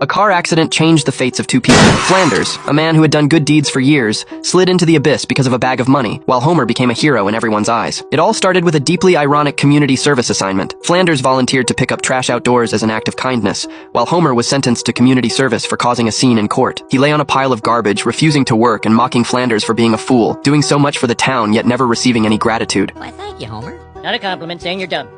A car accident changed the fates of two people. Flanders, a man who had done good deeds for years, slid into the abyss because of a bag of money, while Homer became a hero in everyone's eyes. It all started with a deeply ironic community service assignment. Flanders volunteered to pick up trash outdoors as an act of kindness, while Homer was sentenced to community service for causing a scene in court. He lay on a pile of garbage, refusing to work and mocking Flanders for being a fool, doing so much for the town yet never receiving any gratitude. Why, thank you, Homer. Not a compliment saying you're dumb.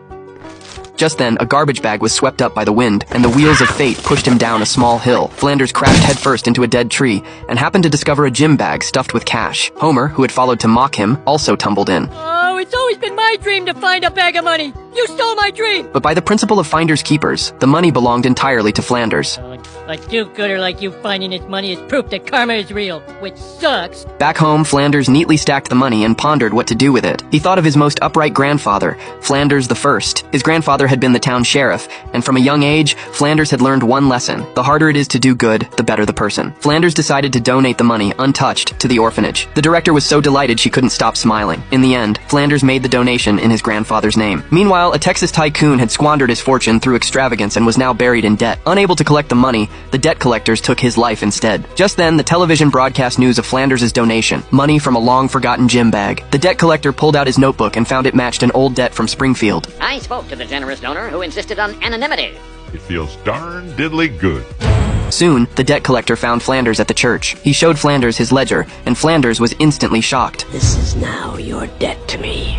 Just then, a garbage bag was swept up by the wind, and the wheels of fate pushed him down a small hill. Flanders crashed headfirst into a dead tree, and happened to discover a gym bag stuffed with cash. Homer, who had followed to mock him, also tumbled in. Oh, it's always been my dream to find a bag of money. You stole my dream. But by the principle of finders keepers, the money belonged entirely to Flanders. A do-gooder like you finding this money is proof that karma is real, which sucks. Back home, Flanders neatly stacked the money and pondered what to do with it. He thought of his most upright grandfather, Flanders the First. His grandfather had been the town sheriff, and from a young age, Flanders had learned one lesson: the harder it is to do good, the better the person. Flanders decided to donate the money, untouched, to the orphanage. The director was so delighted she couldn't stop smiling. In the end, Flanders made the donation in his grandfather's name. Meanwhile, a Texas tycoon had squandered his fortune through extravagance and was now buried in debt. Unable to collect the money, the debt collectors took his life instead. Just then, the television broadcast news of Flanders' donation, money from a long-forgotten gym bag. The debt collector pulled out his notebook and found it matched an old debt from Springfield. I spoke to the generous donor who insisted on anonymity. It feels darn diddly good. Soon, the debt collector found Flanders at the church. He showed Flanders his ledger, and Flanders was instantly shocked. This is now your debt to me.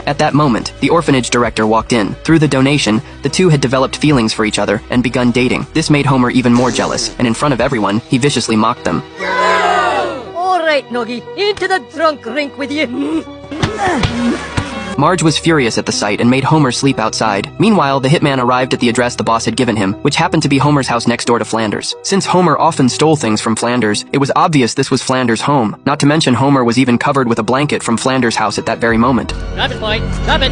At that moment, the orphanage director walked in. Through the donation, the two had developed feelings for each other and begun dating. This made Homer even more jealous, and in front of everyone, he viciously mocked them. All right, Noggy, into the drunk rink with you. Marge was furious at the sight and made Homer sleep outside. Meanwhile, the hitman arrived at the address the boss had given him, which happened to be Homer's house next door to Flanders. Since Homer often stole things from Flanders, it was obvious this was Flanders' home. Not to mention Homer was even covered with a blanket from Flanders' house at that very moment. Stop it, boy. Stop it.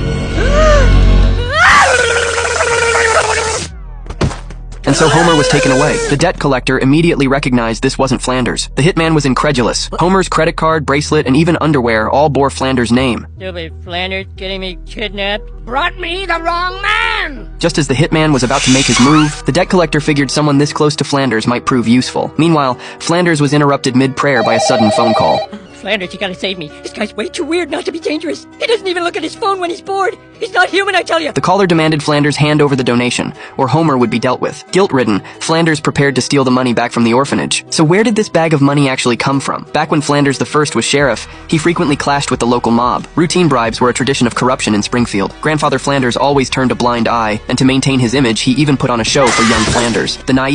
And so Homer was taken away. The debt collector immediately recognized this wasn't Flanders. The hitman was incredulous. Homer's credit card, bracelet, and even underwear all bore Flanders' name. Stupid Flanders getting me kidnapped. Brought me the wrong man! Just as the hitman was about to make his move, the debt collector figured someone this close to Flanders might prove useful. Meanwhile, Flanders was interrupted mid-prayer by a sudden phone call. Flanders, you gotta save me. This guy's way too weird not to be dangerous. He doesn't even look at his phone when he's bored. He's not human, I tell you. The caller demanded Flanders hand over the donation, or Homer would be dealt with. Guilt-ridden, Flanders prepared to steal the money back from the orphanage. So where did this bag of money actually come from? Back when Flanders the First was sheriff, he frequently clashed with the local mob. Routine bribes were a tradition of corruption in Springfield. Grandfather Flanders always turned a blind eye, and to maintain his image, he even put on a show for young Flanders. The naive